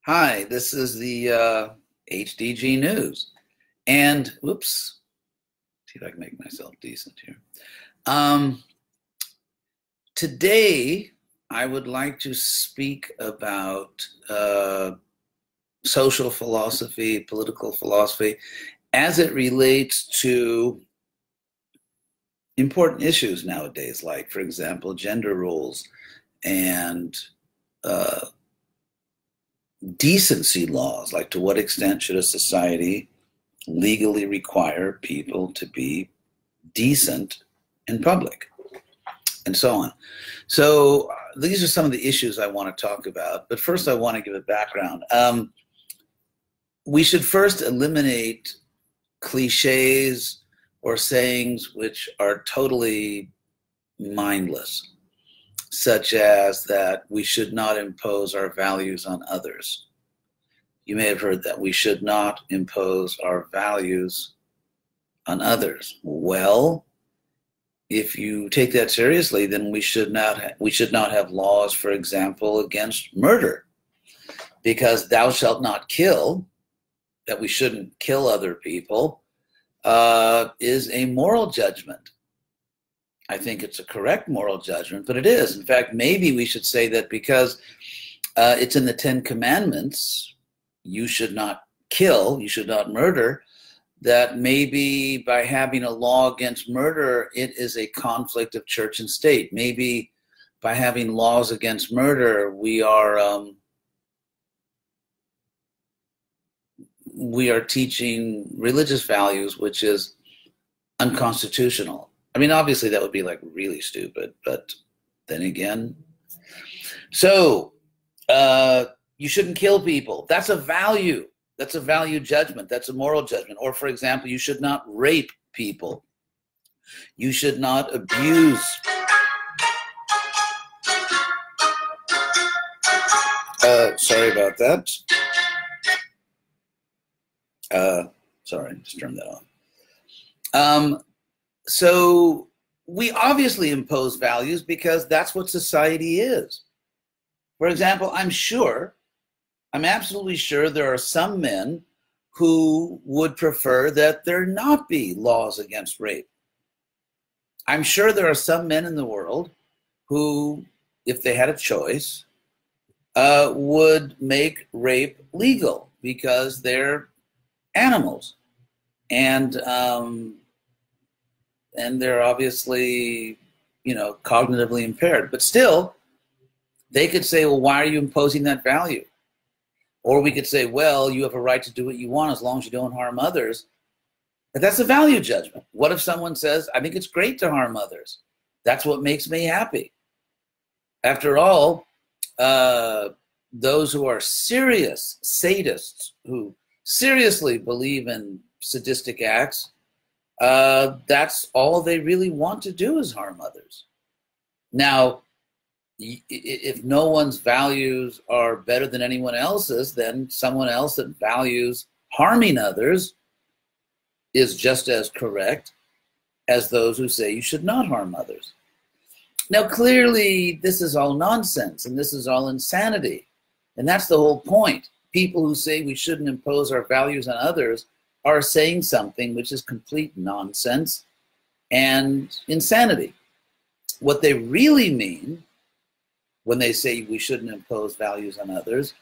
Hi, this is the HDG News. And, whoops, see if I can make myself decent here. Today, I would like to speak about social philosophy, political philosophy, as it relates to important issues nowadays, like, for example, gender roles and decency laws, like to what extent should a society legally require people to be decent in public, and so on. So these are some of the issues I want to talk about, but first I want to give a background. We should first eliminate cliches or sayings which are totally mindless, such as that we should not impose our values on others. You may have heard that we should not impose our values on others. Well, if you take that seriously, then we should not have laws, for example, against murder, because thou shalt not kill, that we shouldn't kill other people, is a moral judgment. I think it's a correct moral judgment, but it is. In fact, maybe we should say that because it's in the Ten Commandments, you should not kill, you should not murder, that maybe by having a law against murder, it is a conflict of church and state. Maybe by having laws against murder, we are teaching religious values, which is unconstitutional. I mean, obviously that would be like really stupid, but then again. So you shouldn't kill people. That's a value. That's a value judgment. That's a moral judgment. Or, for example, you should not rape people. You should not abuse. Sorry about that. Sorry, just turned that on. So we obviously impose values because that's what society is. For example, I'm absolutely sure there are some men who would prefer that there not be laws against rape. I'm sure there are some men in the world who, if they had a choice, would make rape legal because they're animals. And they're obviously, cognitively impaired. But still, they could say, well, why are you imposing that value? Or we could say, well, you have a right to do what you want as long as you don't harm others. But that's a value judgment. What if someone says, I think it's great to harm others. That's what makes me happy. After all, those who are serious sadists, who seriously believe in sadistic acts, that's all they really want to do is harm others. Now, if no one's values are better than anyone else's, then someone else that values harming others is just as correct as those who say you should not harm others. Now, clearly, this is all nonsense and this is all insanity. And that's the whole point. People who say we shouldn't impose our values on others are saying something which is complete nonsense and insanity. What they really mean when they say we shouldn't impose values on others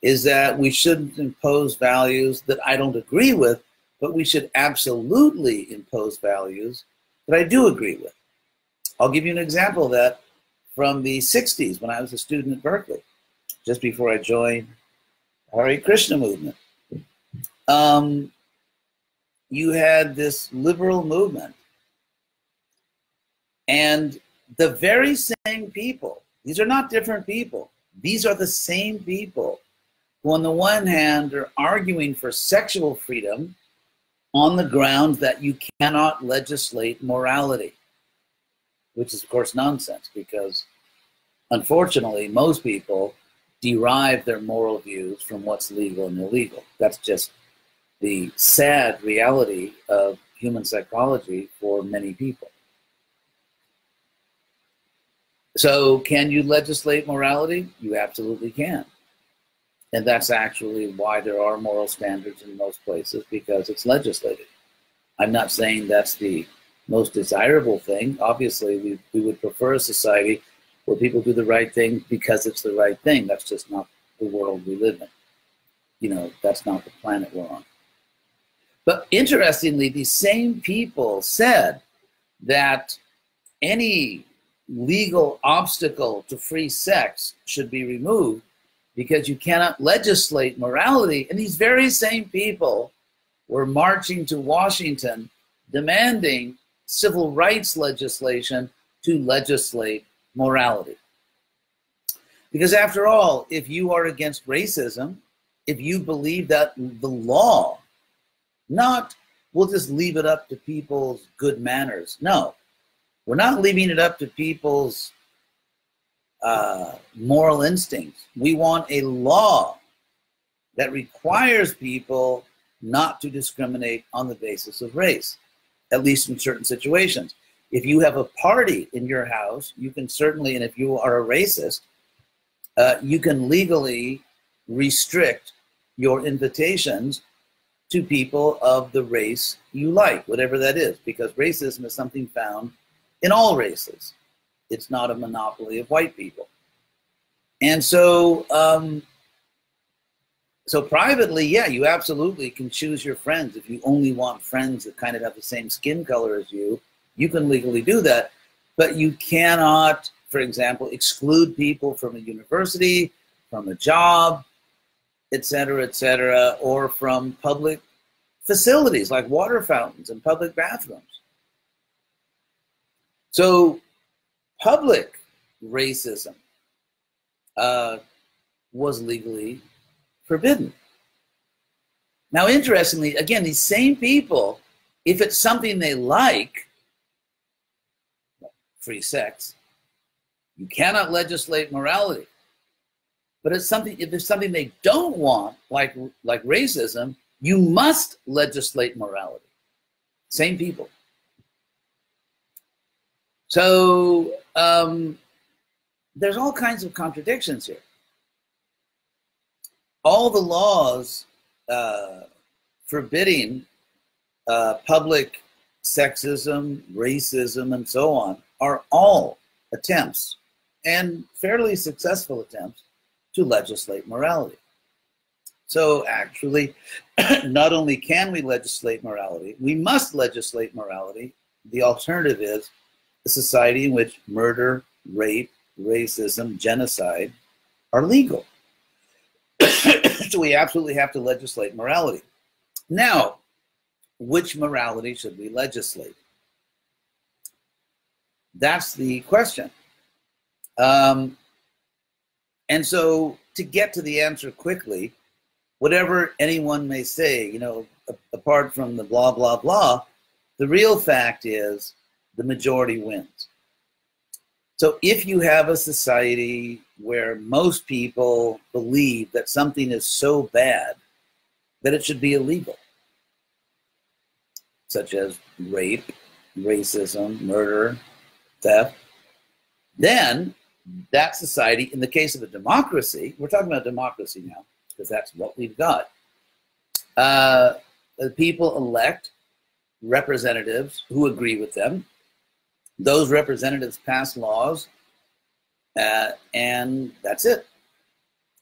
is that we shouldn't impose values that I don't agree with, but we should absolutely impose values that I do agree with. I'll give you an example of that from the 60s when I was a student at Berkeley, just before I joined the Hare Krishna movement. You had this liberal movement, and the very same people, these are not different people, these are the same people who on the one hand are arguing for sexual freedom on the ground that you cannot legislate morality, which is of course nonsense because unfortunately most people derive their moral views from what's legal and illegal. That's just the sad reality of human psychology for many people. So can you legislate morality? You absolutely can. And that's actually why there are moral standards in most places, because it's legislated. I'm not saying that's the most desirable thing. Obviously, we would prefer a society where people do the right thing because it's the right thing. That's just not the world we live in. You know, that's not the planet we're on. But interestingly, these same people said that any legal obstacle to free sex should be removed because you cannot legislate morality. And these very same people were marching to Washington demanding civil rights legislation to legislate morality. Because after all, if you are against racism, if you believe that the law, not we'll just leave it up to people's good manners. No, we're not leaving it up to people's moral instincts. We want a law that requires people not to discriminate on the basis of race, at least in certain situations. If you have a party in your house, you can certainly, and if you are a racist, you can legally restrict your invitations to people of the race you like, whatever that is, because racism is something found in all races. It's not a monopoly of white people. And so, so privately, yeah, you absolutely can choose your friends. If you only want friends that kind of have the same skin color as you can legally do that. But you cannot, for example, exclude people from a university, from a job, et cetera, or from public facilities like water fountains and public bathrooms. So public racism was legally forbidden. Now, interestingly, again, these same people, if it's something they like, free sex, you cannot legislate morality. But it's something, if there's something they don't want, like racism, you must legislate morality. Same people. So there's all kinds of contradictions here. All the laws forbidding public sexism, racism, and so on are all attempts, and fairly successful attempts, to legislate morality. So actually, not only can we legislate morality, we must legislate morality. The alternative is a society in which murder, rape, racism, genocide are legal. So we absolutely have to legislate morality. Now, which morality should we legislate? That's the question. And so to get to the answer quickly, whatever anyone may say, you know, apart from the blah, blah, blah, the real fact is the majority wins. So if you have a society where most people believe that something is so bad that it should be illegal, such as rape, racism, murder, theft, then that society, in the case of a democracy, we're talking about democracy now, because that's what we've got. The people elect representatives who agree with them. Those representatives pass laws, and that's it.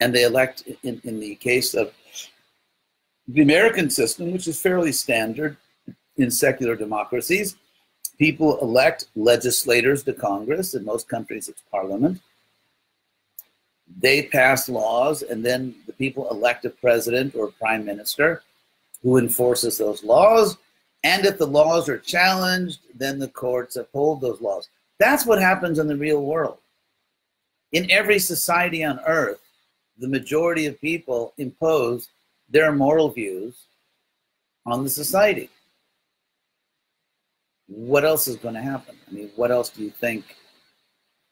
And they elect, in the case of the American system, which is fairly standard in secular democracies, people elect legislators to Congress. In most countries, it's parliament. They pass laws, and then the people elect a president or prime minister who enforces those laws. And if the laws are challenged, then the courts uphold those laws. That's what happens in the real world. In every society on earth, the majority of people impose their moral views on the society. What else is going to happen? I mean, what else do you think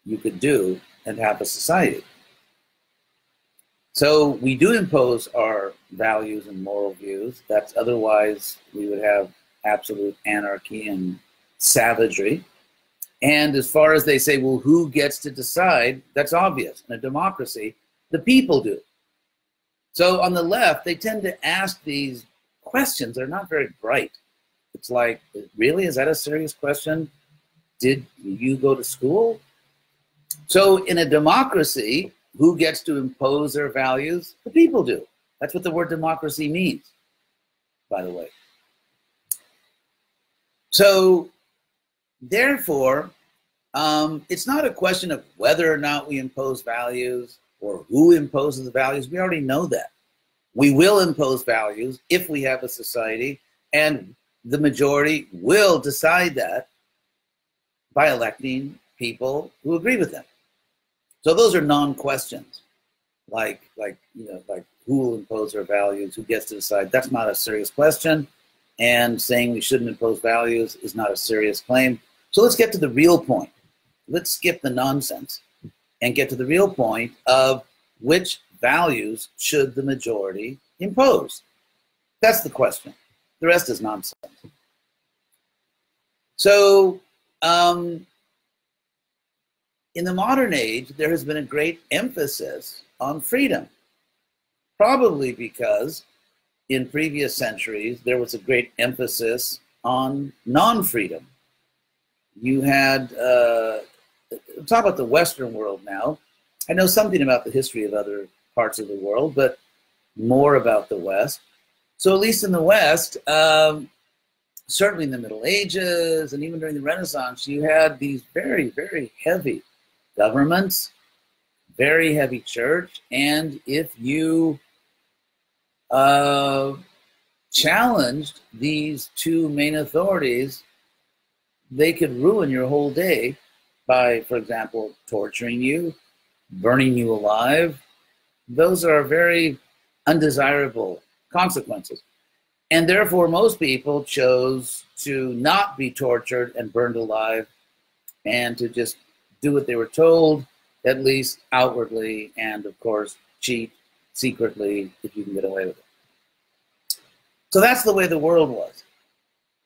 you could do and have a society? So we do impose our values and moral views. That's otherwise we would have absolute anarchy and savagery. And as far as they say, well, who gets to decide? That's obvious. In a democracy, the people do. So on the left, they tend to ask these questions. They're not very bright. It's like, really, is that a serious question? Did you go to school? So in a democracy, who gets to impose their values? The people do. That's what the word democracy means, by the way. So therefore, it's not a question of whether or not we impose values or who imposes the values. We already know that. We will impose values if we have a society, and the majority will decide that by electing people who agree with them. So those are non-questions, like who will impose our values, who gets to decide. That's not a serious question, and saying we shouldn't impose values is not a serious claim. So let's get to the real point. Let's skip the nonsense and get to the real point of which values should the majority impose. That's the question. The rest is nonsense. So in the modern age, there has been a great emphasis on freedom, probably because in previous centuries, there was a great emphasis on non-freedom. You had, talk about the Western world now. I know something about the history of other parts of the world, but more about the West. So at least in the West, certainly in the Middle Ages and even during the Renaissance, you had these very, very heavy governments, very heavy church, and if you challenged these two main authorities, they could ruin your whole day by, for example, torturing you, burning you alive. Those are very undesirable consequences. And therefore, most people chose to not be tortured and burned alive and to just do what they were told, at least outwardly, and of course, cheat secretly if you can get away with it. So that's the way the world was.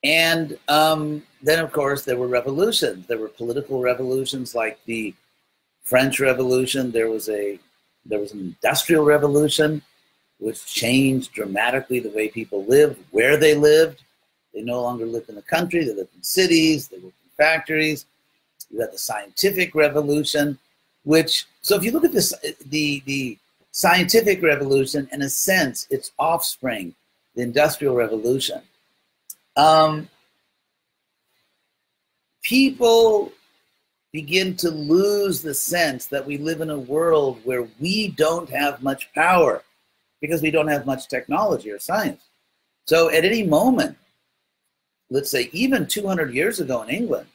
And then, of course, there were revolutions. There were political revolutions like the French Revolution. There was an industrial revolution, which changed dramatically the way people lived, where they lived. They no longer lived in the country. They lived in cities. They worked in factories. You had the scientific revolution, which, so if you look at this, the scientific revolution, in a sense, its offspring, the industrial revolution, people begin to lose the sense that we live in a world where we don't have much power because we don't have much technology or science. So at any moment, let's say even 200 years ago in England,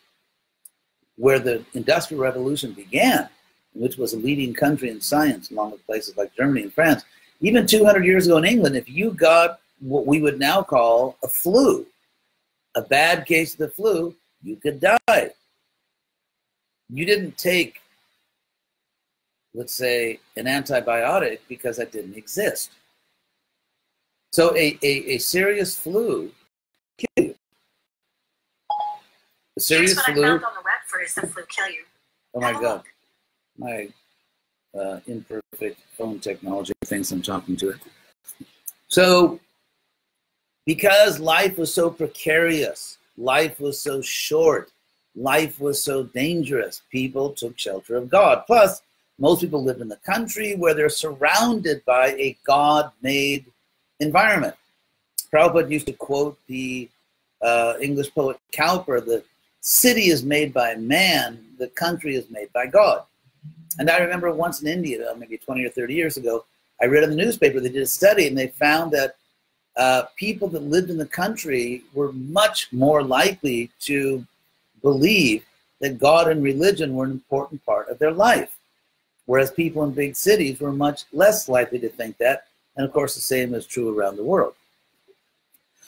where the Industrial Revolution began, which was a leading country in science along with places like Germany and France, even 200 years ago in England, if you got what we would now call a flu, a bad case of the flu, you could die. You didn't take, let's say, an antibiotic because that didn't exist. So a serious flu kill you. A serious Here's what flu. I found on the web for is the flu kill you. Oh my God, my imperfect phone technology thinks I'm talking to it. So, because life was so precarious, life was so short, life was so dangerous, people took shelter of God. Plus, most people lived in the country where they're surrounded by a God-made environment. Prabhupada used to quote the English poet Cowper, the city is made by man, the country is made by God. And I remember once in India, maybe 20 or 30 years ago, I read in the newspaper, they did a study and they found that people that lived in the country were much more likely to believe that God and religion were an important part of their life. Whereas people in big cities were much less likely to think that. And of course, the same is true around the world.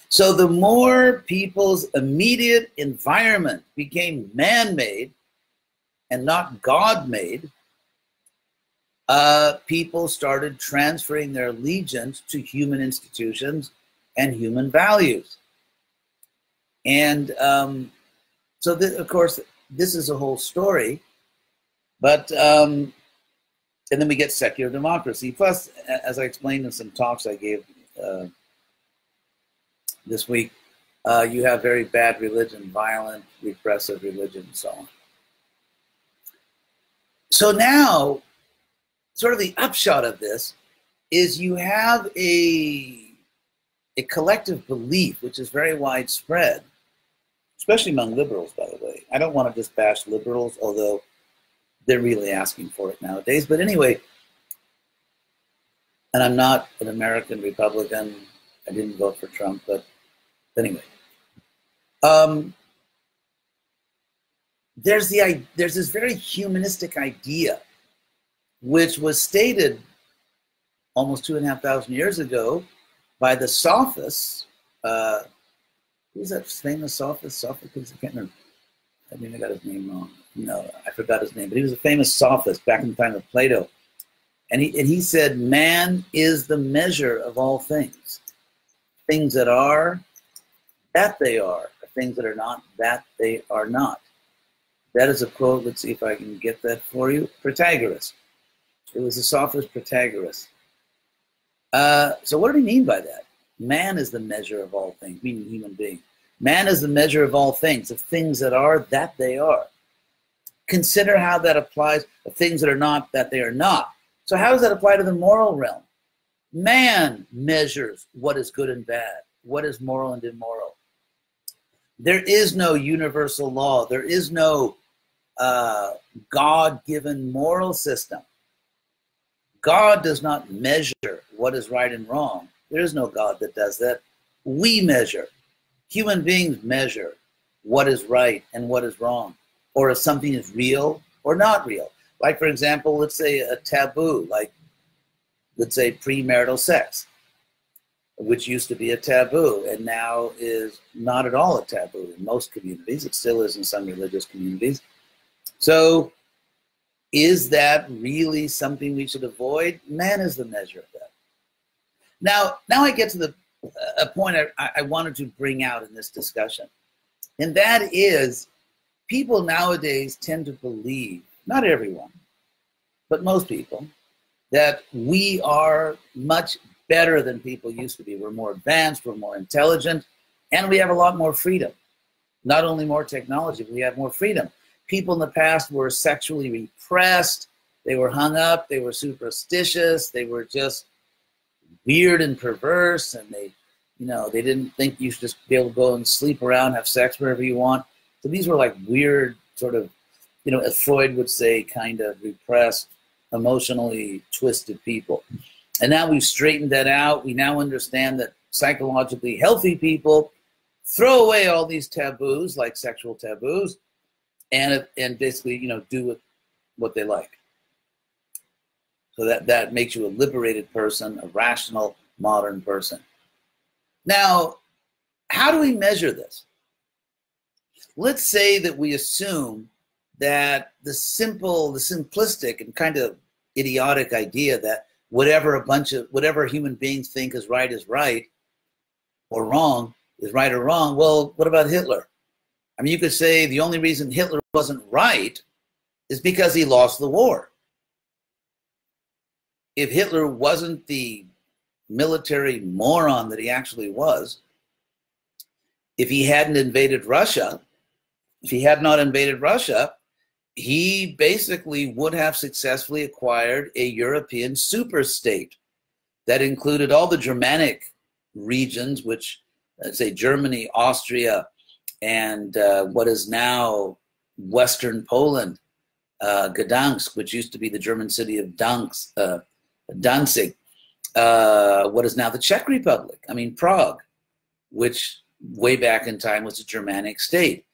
So the more people's immediate environment became man-made and not God-made, people started transferring their allegiance to human institutions and human values. And so, of course, this is a whole story. But And then we get secular democracy. Plus, as I explained in some talks I gave this week, you have very bad religion, violent, repressive religion, and so on. So now, sort of the upshot of this is you have a collective belief, which is very widespread, especially among liberals, by the way. I don't want to just bash liberals, although they're really asking for it nowadays. But anyway, and I'm not an American Republican. I didn't vote for Trump, but anyway. There's this very humanistic idea, which was stated almost 2,500 years ago by the sophists. Who's that famous sophist? Sophocles? I can't remember. I mean, I got his name wrong. No, I forgot his name. But he was a famous sophist back in the time of Plato. And he said, man is the measure of all things. Things that are, that they are. Things that are not, that they are not. That is a quote. Let's see if I can get that for you. Protagoras. It was the sophist Protagoras. So what did he mean by that? Man is the measure of all things, meaning human being. Man is the measure of all things, of things that are, that they are. Consider how that applies of things that are not, that they are not. So how does that apply to the moral realm? Man measures what is good and bad, what is moral and immoral. There is no universal law. There is no God-given moral system. God does not measure what is right and wrong. There is no God that does that. We measure. Human beings measure what is right and what is wrong, or if something is real or not real. Like, for example, let's say a taboo, like, let's say premarital sex, which used to be a taboo and now is not at all a taboo in most communities. It still is in some religious communities. So is that really something we should avoid? Man is the measure of that. Now I get to a point I wanted to bring out in this discussion. And that is, people nowadays tend to believe, not everyone, but most people, that we are much better than people used to be. We're more advanced, we're more intelligent, and we have a lot more freedom. Not only more technology, but we have more freedom. People in the past were sexually repressed, they were hung up, they were superstitious, they were just weird and perverse, and they didn't think you should just be able to go and sleep around, have sex wherever you want. So these were like weird sort of, as Freud would say, kind of repressed, emotionally twisted people. And now we've straightened that out. We now understand that psychologically healthy people throw away all these taboos, like sexual taboos, and basically, do what they like. So that makes you a liberated person, a rational, modern person. Now, how do we measure this? Let's say that we assume that the simplistic and kind of idiotic idea that whatever human beings think is right or wrong is right or wrong. Well, what about Hitler? I mean, you could say the only reason Hitler wasn't right is because he lost the war. If Hitler wasn't the military moron that he actually was, if he hadn't invaded Russia, if he had not invaded Russia, he basically would have successfully acquired a European superstate that included all the Germanic regions, which, let's say, Germany, Austria, and what is now Western Poland, Gdansk, which used to be the German city of Danzig, what is now the Czech Republic. I mean, Prague, which way back in time was a Germanic state.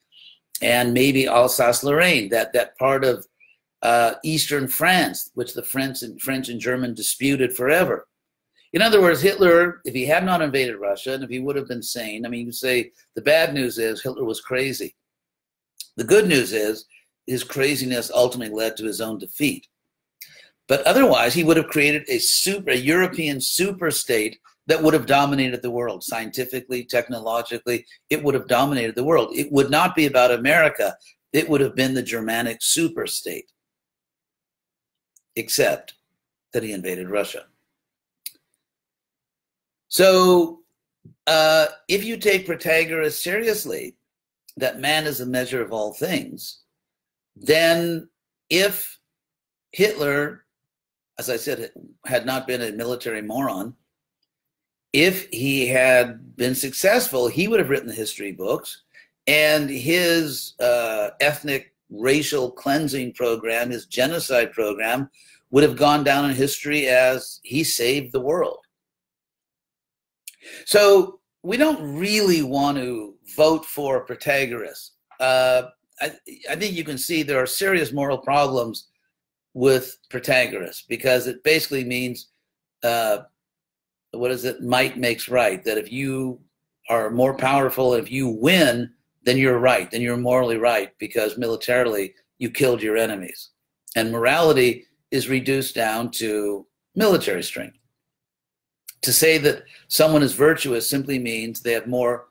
And maybe Alsace-Lorraine, that part of eastern France, which the French and German disputed forever. In other words, Hitler, if he had not invaded Russia, and if he would have been sane, I mean, you say the bad news is Hitler was crazy. The good news is his craziness ultimately led to his own defeat. But otherwise, he would have created a European superstate that would have dominated the world, scientifically, technologically. It would have dominated the world. It would not be about America. It would have been the Germanic superstate. Except that he invaded Russia. So if you take Protagoras seriously, that man is a measure of all things, then if Hitler, as I said, had not been a military moron, if he had been successful, he would have written the history books, and his ethnic racial cleansing program, his genocide program, would have gone down in history as he saved the world. So we don't really want to vote for Protagoras. I think you can see there are serious moral problems with Protagoras, because it basically means, what is it? Might makes right. That if you are more powerful, if you win, then you're right. Then you're morally right, because militarily you killed your enemies. And morality is reduced down to military strength. To say that someone is virtuous simply means they have more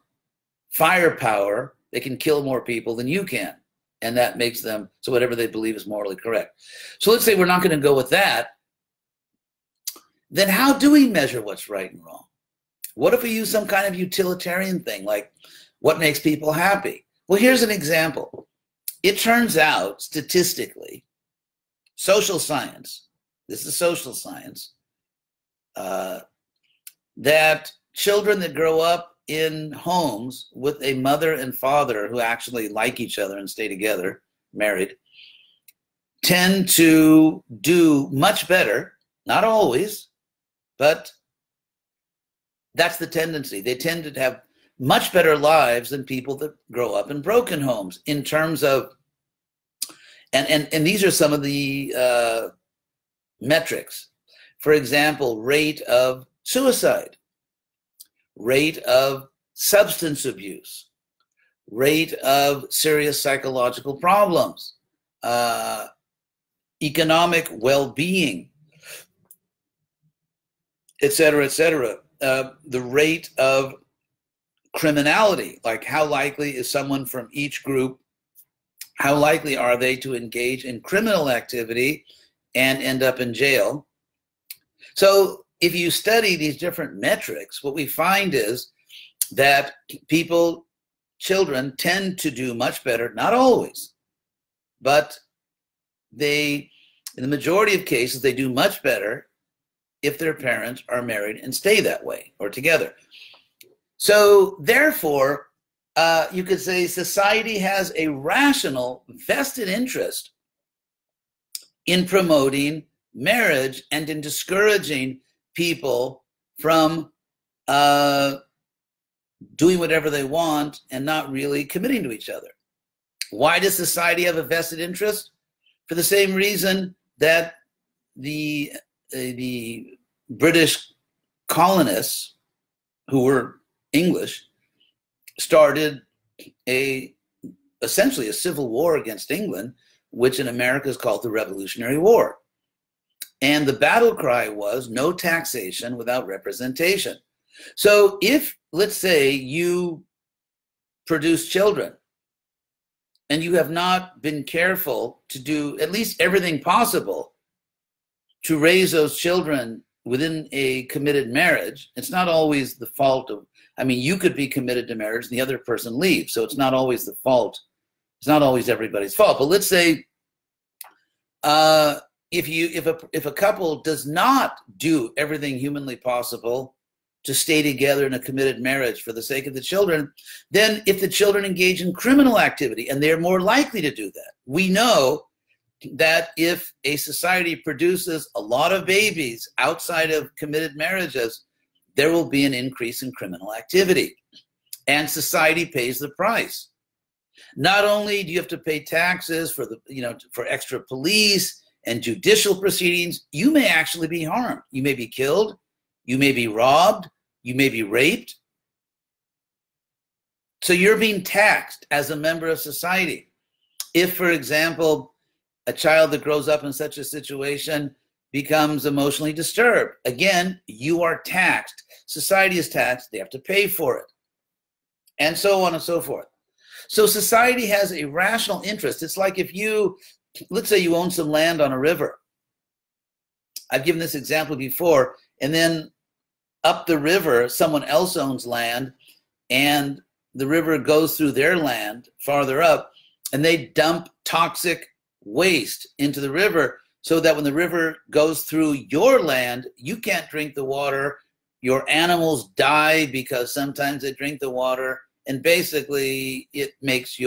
firepower, they can kill more people than you can. And that makes them, so whatever they believe is morally correct. So let's say we're not going to go with that. Then how do we measure what's right and wrong? What if we use some kind of utilitarian thing, like what makes people happy? Well, here's an example. It turns out, statistically, social science, this is social science, that children that grow up in homes with a mother and father who actually like each other and stay together, married, tend to do much better, not always, but that's the tendency. They tend to have much better lives than people that grow up in broken homes in terms of, and these are some of the metrics. For example, rate of suicide, rate of substance abuse, rate of serious psychological problems, economic well-being, et cetera, et cetera. The rate of criminality, like how likely is someone from each group, how likely are they to engage in criminal activity and end up in jail? So if you study these different metrics, what we find is that children tend to do much better, not always, but in the majority of cases, they do much better if their parents are married and stay that way or together. So therefore, you could say society has a rational, vested interest in promoting marriage and in discouraging people from doing whatever they want and not really committing to each other. Why does society have a vested interest? For the same reason that the British colonists, who were English, started essentially a civil war against England, which in America is called the Revolutionary War. And the battle cry was no taxation without representation. So if, let's say, you produce children and you have not been careful to do at least everything possible to raise those children within a committed marriage, it's not always the fault of, I mean, you could be committed to marriage and the other person leaves, so it's not always the fault. It's not always everybody's fault. But let's say if a couple does not do everything humanly possible to stay together in a committed marriage for the sake of the children, then if the children engage in criminal activity, and they're more likely to do that, we know that if a society produces a lot of babies outside of committed marriages, there will be an increase in criminal activity, and society pays the price. Not only do you have to pay taxes for for extra police and judicial proceedings, you may actually be harmed. You may be killed, you may be robbed, you may be raped. So you're being taxed as a member of society. If, for example, a child that grows up in such a situation becomes emotionally disturbed, again, you are taxed. Society is taxed, they have to pay for it, and so on and so forth. So society has a rational interest. It's like if you, let's say you own some land on a river, I've given this example before, and then up the river, someone else owns land, and the river goes through their land farther up, and they dump toxic waste into the river so that when the river goes through your land, you can't drink the water. Your animals die because sometimes they drink the water, and basically it makes your